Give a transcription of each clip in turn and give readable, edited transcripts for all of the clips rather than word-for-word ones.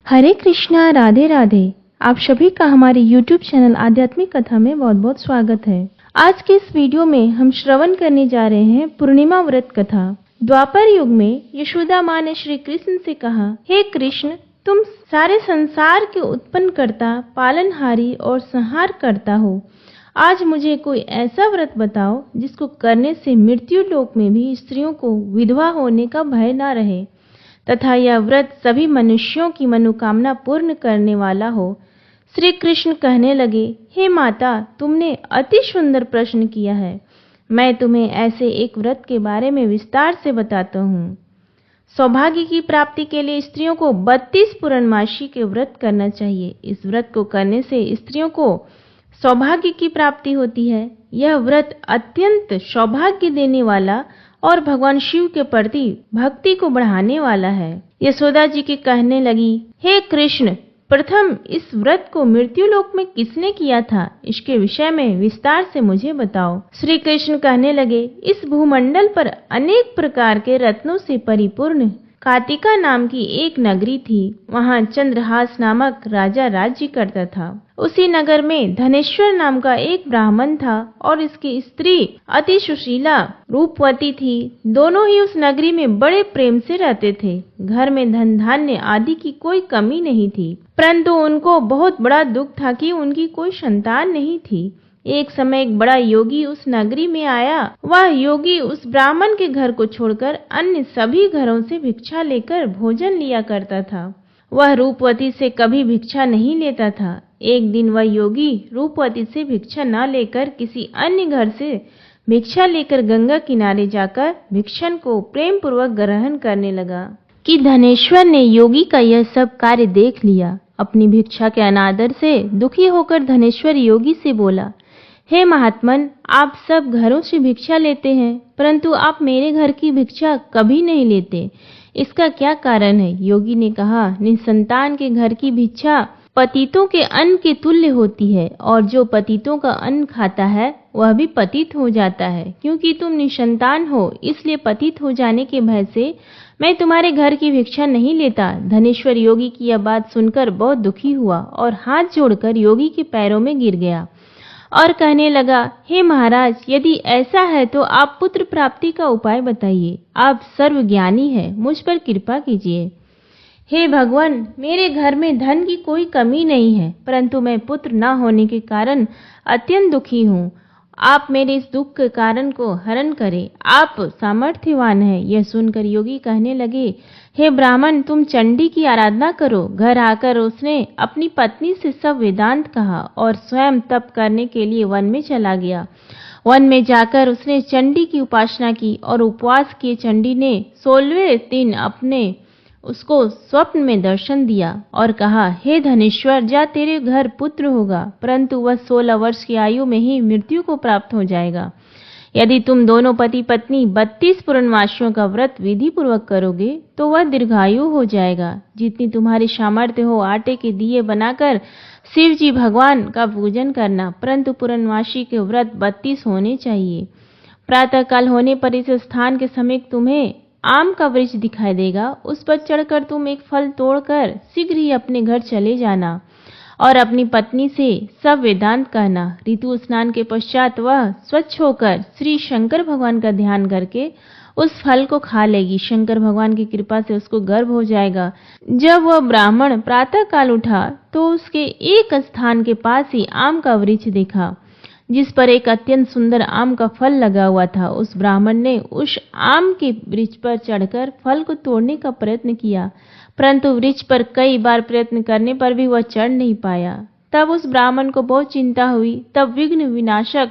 हरे कृष्णा, राधे राधे। आप सभी का हमारे YouTube चैनल आध्यात्मिक कथा में बहुत बहुत स्वागत है। आज के इस वीडियो में हम श्रवण करने जा रहे हैं पूर्णिमा व्रत कथा। द्वापर युग में यशोदा माँ ने श्री कृष्ण से कहा, हे कृष्ण, तुम सारे संसार के उत्पन्न करता, पालनहारी और संहार करता हो। आज मुझे कोई ऐसा व्रत बताओ जिसको करने से मृत्यु लोक में भी स्त्रियों को विधवा होने का भय न रहे तथा यह व्रत सभी मनुष्यों की मनोकामना पूर्ण करने वाला हो। श्री कृष्ण कहने लगे, हे माता, तुमने अति सुंदर प्रश्न किया है। मैं तुम्हें ऐसे एक व्रत के बारे में विस्तार से बताता हूँ। सौभाग्य की प्राप्ति के लिए स्त्रियों को 32 पूर्णमासी के व्रत करना चाहिए। इस व्रत को करने से स्त्रियों को सौभाग्य की प्राप्ति होती है। यह व्रत अत्यंत सौभाग्य देने वाला और भगवान शिव के प्रति भक्ति को बढ़ाने वाला है। यशोदा जी के कहने लगी, हे कृष्ण, प्रथम इस व्रत को मृत्यु लोक में किसने किया था, इसके विषय में विस्तार से मुझे बताओ। श्री कृष्ण कहने लगे, इस भूमंडल पर अनेक प्रकार के रत्नों से परिपूर्ण कातिका नाम की एक नगरी थी। वहां चंद्रहास नामक राजा राज्य करता था। उसी नगर में धनेश्वर नाम का एक ब्राह्मण था और इसकी स्त्री अति सुशीला रूपवती थी। दोनों ही उस नगरी में बड़े प्रेम से रहते थे। घर में धन धान्य आदि की कोई कमी नहीं थी, परंतु उनको बहुत बड़ा दुख था कि उनकी कोई संतान नहीं थी। एक समय एक बड़ा योगी उस नगरी में आया। वह योगी उस ब्राह्मण के घर को छोड़कर अन्य सभी घरों से भिक्षा लेकर भोजन लिया करता था। वह रूपवती से कभी भिक्षा नहीं लेता था। एक दिन वह योगी रूपवती से भिक्षा न लेकर किसी अन्य घर से भिक्षा लेकर गंगा किनारे जाकर भिक्षण को प्रेम पूर्वक ग्रहण करने लगा कि धनेश्वर ने योगी का यह सब कार्य देख लिया। अपनी भिक्षा के अनादर से दुखी होकर धनेश्वर योगी से बोला, हे महात्मन, आप सब घरों से भिक्षा लेते हैं, परंतु आप मेरे घर की भिक्षा कभी नहीं लेते। इसका क्या कारण है? योगी ने कहा, निसंतान के घर की भिक्षा पतितों के अन्न के तुल्य होती है, और जो पतितों का अन्न खाता है वह भी पतित हो जाता है। क्योंकि तुम निसंतान हो, इसलिए पतित हो जाने के भय से मैं तुम्हारे घर की भिक्षा नहीं लेता। धनेश्वर योगी की यह बात सुनकर बहुत दुखी हुआ और हाथ जोड़कर योगी के पैरों में गिर गया और कहने लगा, हे महाराज, यदि ऐसा है तो आप पुत्र प्राप्ति का उपाय बताइए। आप सर्वज्ञानी हैं, मुझ पर कृपा कीजिए। हे भगवान, मेरे घर में धन की कोई कमी नहीं है, परंतु मैं पुत्र न होने के कारण अत्यंत दुखी हूँ। आप मेरे इस दुख के कारण को हरण करें। आप सामर्थ्यवान हैं। यह सुनकर योगी कहने लगे, हे ब्राह्मण, तुम चंडी की आराधना करो। घर आकर उसने अपनी पत्नी से सब वेदांत कहा और स्वयं तप करने के लिए वन में चला गया। वन में जाकर उसने चंडी की उपासना की और उपवास किए। चंडी ने 16वें दिन अपने उसको स्वप्न में दर्शन दिया और कहा, हे धनेश्वर, जा, तेरे घर पुत्र होगा, परंतु वह 16 वर्ष की आयु में ही मृत्यु को प्राप्त हो जाएगा। यदि तुम दोनों पति पत्नी 32 पूर्णमासियों का व्रत विधि पूर्वक करोगे तो वह दीर्घायु हो जाएगा। जितनी तुम्हारी सामर्थ्य हो, आटे के दिए बनाकर शिव जी भगवान का पूजन करना, परंतु पूर्णमासी के व्रत 32 होने चाहिए। प्रातः काल होने पर इस स्थान के समीप तुम्हें आम का वृक्ष दिखाई देगा। उस पर चढ़कर तुम एक फल तोड़कर शीघ्र ही अपने घर चले जाना और अपनी पत्नी से सब वेदांत कहना। ऋतु स्नान के पश्चात वह स्वच्छ होकर श्री शंकर भगवान का ध्यान करके उस फल को खा लेगी। शंकर भगवान की कृपा से उसको गर्भ हो जाएगा। जब वह ब्राह्मण प्रातः काल उठा तो उसके एक स्थान के पास ही आम का वृक्ष देखा जिस पर एक अत्यंत सुंदर आम का फल लगा हुआ था। उस ब्राह्मण ने उस आम के वृक्ष पर चढ़कर फल को तोड़ने का प्रयत्न किया, परंतु वृक्ष पर कई बार प्रयत्न करने पर भी वह चढ़ नहीं पाया। तब उस ब्राह्मण को बहुत चिंता हुई। तब विघ्न विनाशक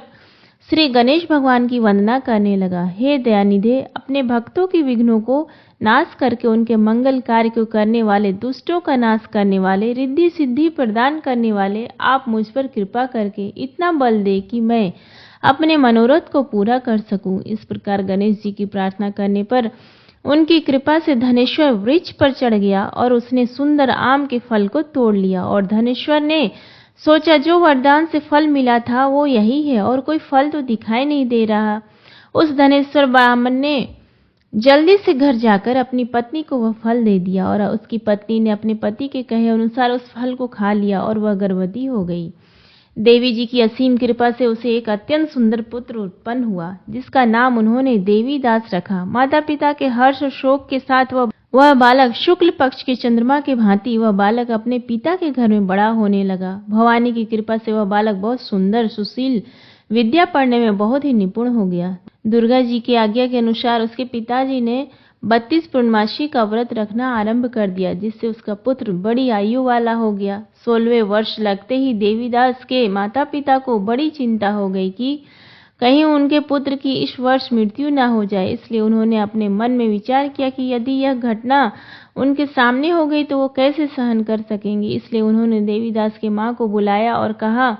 श्री गणेश भगवान की वंदना करने लगा। हे दयानिधे, अपने भक्तों के विघ्नों को नाश करके उनके मंगल कार्य को करने वाले, दुष्टों का नाश करने वाले, रिद्धि सिद्धि प्रदान करने वाले, आप मुझ पर कृपा करके इतना बल दे कि मैं अपने मनोरथ को पूरा कर सकूं। इस प्रकार गणेश जी की प्रार्थना करने पर उनकी कृपा से धनेश्वर वृक्ष पर चढ़ गया और उसने सुंदर आम के फल को तोड़ लिया। और धनेश्वर ने सोचा, जो वरदान से फल मिला था वो यही है और कोई फल तो दिखाई नहीं दे रहा। उस धनेश्वर ब्राह्मण ने जल्दी से घर जाकर अपनी पत्नी को वह फल दे दिया और उसकी पत्नी ने अपने पति के कहे अनुसार उस फल को खा लिया और वह गर्भवती हो गई। देवी जी की असीम कृपा से उसे एक अत्यंत सुंदर पुत्र उत्पन्न हुआ, जिसका नाम उन्होंने देवीदास रखा। माता पिता के हर्ष और शोक के साथ वह बालक शुक्ल पक्ष के चंद्रमा के भांति वह बालक अपने पिता के घर में बड़ा होने लगा। भवानी की कृपा से वह बालक बहुत सुंदर, सुशील, विद्या पढ़ने में बहुत ही निपुण हो गया। दुर्गा जी की आज्ञा के अनुसार उसके पिताजी ने 32 पूर्णमासी का व्रत रखना आरंभ कर दिया, जिससे उसका पुत्र बड़ी आयु वाला हो गया। 16वें वर्ष लगते ही देवीदास के माता पिता को बड़ी चिंता हो गई कि कहीं उनके पुत्र की इस वर्ष मृत्यु न हो जाए। इसलिए उन्होंने अपने मन में विचार किया कि यदि यह घटना उनके सामने हो गई तो वो कैसे सहन कर सकेंगे। इसलिए उन्होंने देवीदास की माँ को बुलाया और कहा,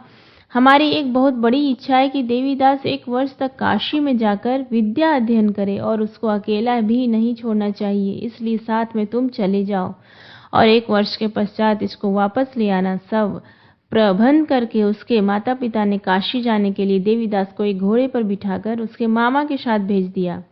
हमारी एक बहुत बड़ी इच्छा है कि देवीदास 1 वर्ष तक काशी में जाकर विद्या अध्ययन करे और उसको अकेला भी नहीं छोड़ना चाहिए, इसलिए साथ में तुम चले जाओ और 1 वर्ष के पश्चात इसको वापस ले आना। सब प्रबंध करके उसके माता पिता ने काशी जाने के लिए देवीदास को एक घोड़े पर बिठाकर उसके मामा के साथ भेज दिया,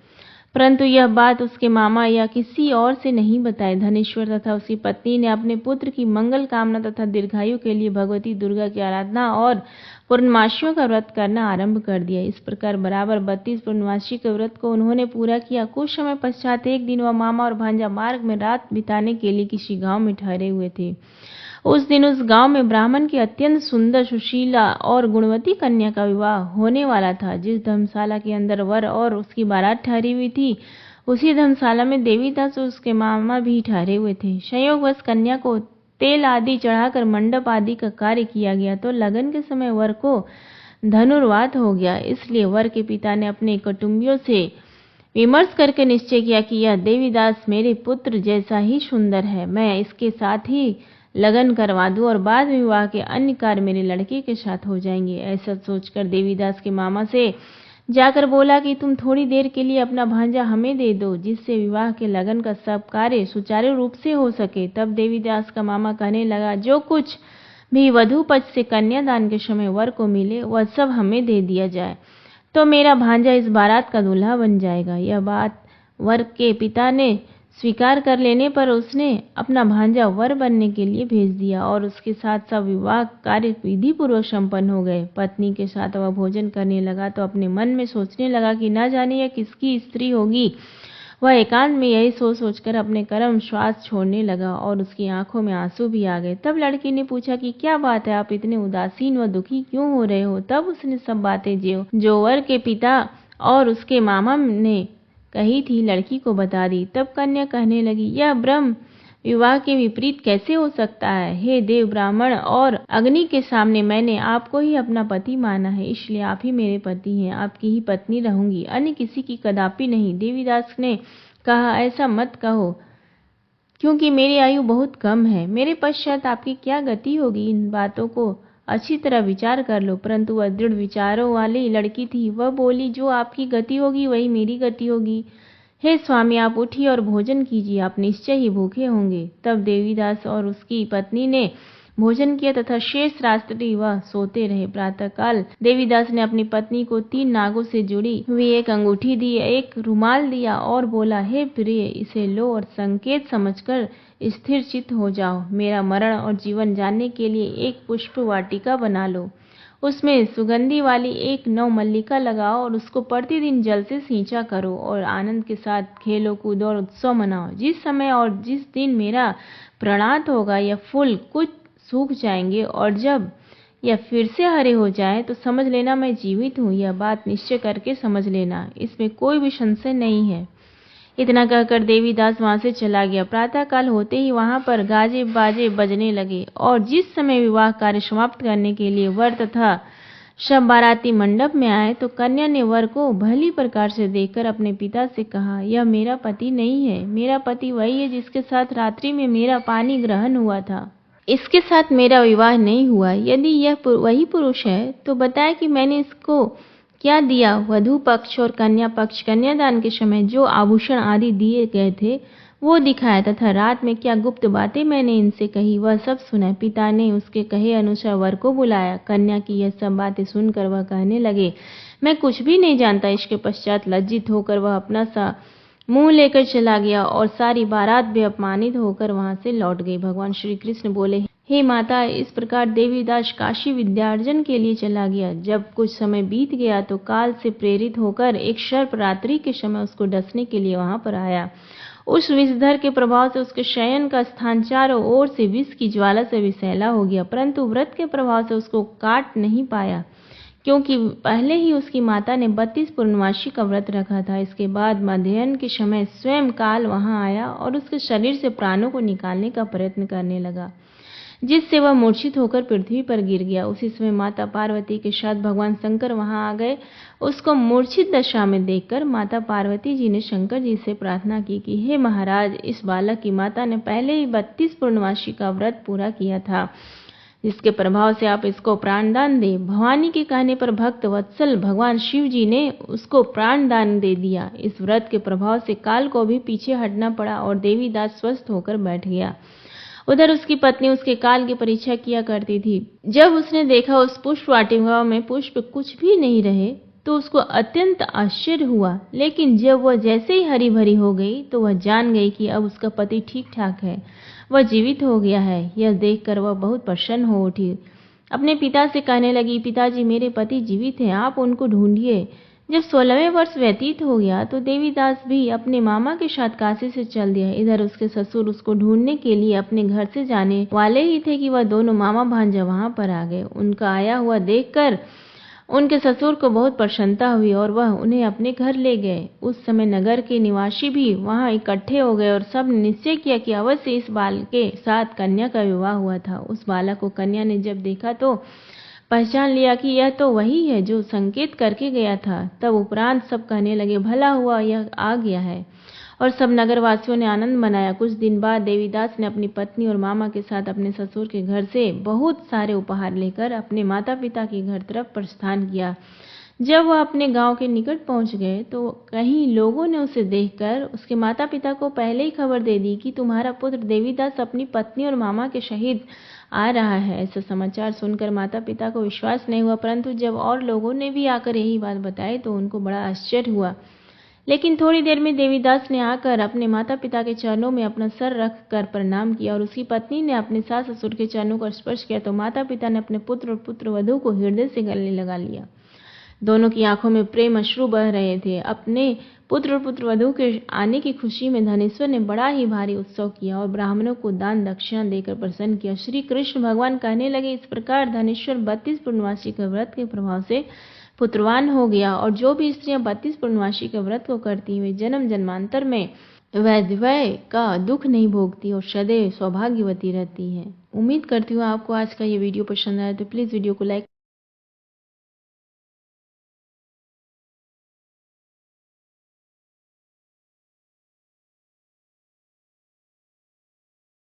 परंतु यह बात उसके मामा या किसी और से नहीं बताए। धनेश्वर तथा उसकी पत्नी ने अपने पुत्र की मंगल कामना तथा दीर्घायु के लिए भगवती दुर्गा की आराधना और पूर्णमासियों का व्रत करना आरंभ कर दिया। इस प्रकार बराबर 32 पूर्णमासी के व्रत को उन्होंने पूरा किया। कुछ समय पश्चात एक दिन वह मामा और भांजा मार्ग में रात बिताने के लिए किसी गांव में ठहरे हुए थे। उस दिन उस गांव में ब्राह्मण की अत्यंत सुंदर, सुशीला और गुणवती कन्या का विवाह होने वाला था। जिस धर्मशाला के अंदर वर और उसकी बारात ठहरी हुई थी, उसी धर्मशाला में देवीदास और उसके मामा भी ठहरे हुए थे। संयोगवश कन्या को तेल आदि चढ़ाकर मंडप आदि का कार्य किया गया तो लगन के समय वर को धनुर्वात हो गया। इसलिए वर के पिता ने अपने कुटुंबियों से विमर्श करके निश्चय किया कि यह देवीदास मेरे पुत्र जैसा ही सुंदर है, मैं इसके साथ ही लगन करवा दूं और बाद में विवाह के अन्य कार्य मेरे लड़के के साथ हो जाएंगे। ऐसा सोचकर देवीदास के मामा से जाकर बोला कि तुम थोड़ी देर के लिए अपना भांजा हमें दे दो, जिससे विवाह के लगन का सब कार्य सुचारू रूप से हो सके। तब देवीदास का मामा कहने लगा, जो कुछ भी वधू पक्ष से कन्यादान के समय वर को मिले वह सब हमें दे दिया जाए, तो मेरा भांजा इस बारात का दूल्हा बन जाएगा। यह बात वर के पिता ने स्वीकार कर लेने पर उसने अपना भांजा वर बनने के लिए भेज दिया और उसके साथ सब विवाह कार्य विधि पूर्वक संपन्न हो गए। पत्नी के साथ वह भोजन करने लगा तो अपने मन में सोचने लगा कि न जाने यह किसकी स्त्री होगी। वह एकांत में यही सोच सोचकर अपने कर्म श्वास छोड़ने लगा और उसकी आंखों में आंसू भी आ गए। तब लड़की ने पूछा कि क्या बात है, आप इतने उदासीन व दुखी क्यों हो रहे हो। तब उसने सब बातें जो वर के पिता और उसके मामा ने कही थी लड़की को बता दी। तब कन्या कहने लगी, यह ब्रह्म विवाह के विपरीत कैसे हो सकता है। हे देव, ब्राह्मण और अग्नि के सामने मैंने आपको ही अपना पति माना है, इसलिए आप ही मेरे पति हैं, आपकी ही पत्नी रहूंगी, अन्य किसी की कदापि नहीं। देवीदास ने कहा, ऐसा मत कहो, क्योंकि मेरी आयु बहुत कम है, मेरे पश्चात आपकी क्या गति होगी। इन बातों को अच्छी तरह विचार कर लो। परंतु वह दृढ़ विचारों वाली लड़की थी। वह बोली, जो आपकी गति होगी वही मेरी गति होगी। हे स्वामी, आप उठिए और भोजन कीजिए, आप निश्चय ही भूखे होंगे। तब देवीदास और उसकी पत्नी ने भोजन किया तथा शेष रात्रि वह सोते रहे। प्रातःकाल देवीदास ने अपनी पत्नी को 3 नागों से जुड़ी हुई एक अंगूठी दी, एक रुमाल दिया और बोला, हे प्रिय, इसे लो और संकेत समझकर स्थिर चित्त हो जाओ। मेरा मरण और जीवन जानने के लिए एक पुष्प वाटिका बना लो, उसमें सुगंधी वाली एक नवमल्लिका लगाओ और उसको प्रतिदिन जल से सींचा करो और आनंद के साथ खेलो कूदो और उत्सव मनाओ। जिस समय और जिस दिन मेरा प्रणात होगा यह फूल कुछ सूख जाएंगे और जब यह फिर से हरे हो जाए तो समझ लेना मैं जीवित हूँ। यह बात निश्चय करके समझ लेना, इसमें कोई भी संशय नहीं है। इतना कहकर देवीदास वहां से चला गया। प्रातःकाल होते ही वहां पर गाजे बाजे बजने लगे और जिस समय विवाह कार्य समाप्त करने के लिए वर तथा सब बाराती मंडप में आए तो कन्या ने वर को भली प्रकार से देखकर अपने पिता से कहा, यह मेरा पति नहीं है, मेरा पति वही है जिसके साथ रात्रि में मेरा पानी ग्रहण हुआ था, इसके साथ मेरा विवाह नहीं हुआ। यदि यह वही पुरुष है तो बताए कि मैंने इसको क्या दिया। वधू पक्ष और कन्या पक्ष कन्यादान के समय जो आभूषण आदि दिए गए थे वो दिखाया तथा रात में क्या गुप्त बातें मैंने इनसे कही वह सब सुना। पिता ने उसके कहे अनुसार वर को बुलाया। कन्या की यह सब बातें सुनकर वह कहने लगे, मैं कुछ भी नहीं जानता। इसके पश्चात लज्जित होकर वह अपना सा मुंह लेकर चला गया और सारी बारात भी अपमानित होकर वहां से लौट गई। भगवान श्री कृष्ण बोले, हे माता, इस प्रकार देवीदास काशी विद्यार्जन के लिए चला गया। जब कुछ समय बीत गया तो काल से प्रेरित होकर एक सर्प रात्रि के समय उसको डसने के लिए वहां पर आया। उस विषधर के प्रभाव से उसके शयन का स्थान चारों ओर से विष की ज्वाला से विषैला हो गया, परंतु व्रत के प्रभाव से उसको काट नहीं पाया, क्योंकि पहले ही उसकी माता ने 32 पूर्णमासी का व्रत रखा था। इसके बाद मध्याह्न के समय स्वयं काल वहां आया और उसके शरीर से प्राणों को निकालने का प्रयत्न करने लगा, जिससे वह मूर्छित होकर पृथ्वी पर गिर गया। उसी समय माता पार्वती के साथ भगवान शंकर वहां आ गए। उसको मूर्छित दशा में देखकर माता पार्वती जी ने शंकर जी से प्रार्थना की कि हे महाराज, इस बालक की माता ने पहले ही 32 पूर्णमासी का व्रत पूरा किया था, जिसके प्रभाव से आप इसको प्राणदान दे। भवानी के कहने पर भक्त वत्सल भगवान शिव जी ने उसको प्राणदान दे दिया। इस व्रत के प्रभाव से काल को भी पीछे हटना पड़ा और देवीदास स्वस्थ होकर बैठ गया। उधर उसकी पत्नी उसके काल की परीक्षा किया करती थी। जब उसने देखा उस पुष्प वाटिका में पुष्प कुछ भी नहीं रहे तो उसको अत्यंत आश्चर्य हुआ, लेकिन जब वह जैसे ही हरी भरी हो गई तो वह जान गई कि अब उसका पति ठीक ठाक है, वह जीवित हो गया है। यह देखकर वह बहुत प्रसन्न हो उठी। अपने पिता से कहने लगी, पिताजी, मेरे पति जीवित हैं, आप उनको ढूंढिए। जब 16वें वर्ष व्यतीत हो गया तो देवीदास भी अपने मामा के साथ काशी से चल दिया। इधर उसके ससुर उसको ढूंढने के लिए अपने घर से जाने वाले ही थे कि वह दोनों मामा भांजा वहां पर आ गए। उनका आया हुआ देखकर उनके ससुर को बहुत प्रसन्नता हुई और वह उन्हें अपने घर ले गए। उस समय नगर के निवासी भी वहां इकट्ठे हो गए और सब ने निश्चय किया कि अवश्य इस बालक के साथ कन्या का विवाह हुआ था। उस बालक को कन्या ने जब देखा तो पहचान लिया कि यह तो वही है जो संकेत करके गया था। तब उपरांत सब कहने लगे, भला हुआ यह आ गया है, और सब नगरवासियों ने आनंद मनाया। कुछ दिन बाद देवीदास ने अपनी पत्नी और मामा के साथ अपने ससुर के घर से बहुत सारे उपहार लेकर अपने माता पिता के घर तरफ प्रस्थान किया। जब वह अपने गांव के निकट पहुंच गए तो कहीं लोगों ने उसे देखकर उसके माता पिता को पहले ही खबर दे दी कि तुम्हारा पुत्र देवीदास अपनी पत्नी और मामा के सहित आ रहा है। ऐसा समाचार सुनकर माता पिता को विश्वास नहीं हुआ, परंतु जब और लोगों ने भी आकर यही बात बताई तो उनको बड़ा आश्चर्य हुआ। लेकिन थोड़ी देर में देवीदास ने आकर अपने माता पिता के चरणों में अपना सर रख कर प्रणाम किया और उसकी पत्नी ने अपने सास ससुर के चरणों को स्पर्श किया तो माता पिता ने अपने पुत्र और पुत्रवधू को हृदय से गले लगा लिया। दोनों की आंखों में प्रेम अश्रु बह रहे थे। अपने पुत्र और पुत्रवधू के आने की खुशी में धनेश्वर ने बड़ा ही भारी उत्सव किया और ब्राह्मणों को दान दक्षिणा देकर प्रसन्न किया। श्री कृष्ण भगवान कहने लगे, इस प्रकार धनेश्वर 32 पूर्णमासी के व्रत के प्रभाव से पुत्रवान हो गया, और जो भी स्त्रियां 32 पूर्णमासी के व्रत को करती वे जन्म जन्मांतर में वैधव्य का दुख नहीं भोगती और सदैव सौभाग्यवती रहती है। उम्मीद करती हूँ आपको आज का ये वीडियो पसंद आया, तो प्लीज़ वीडियो को लाइक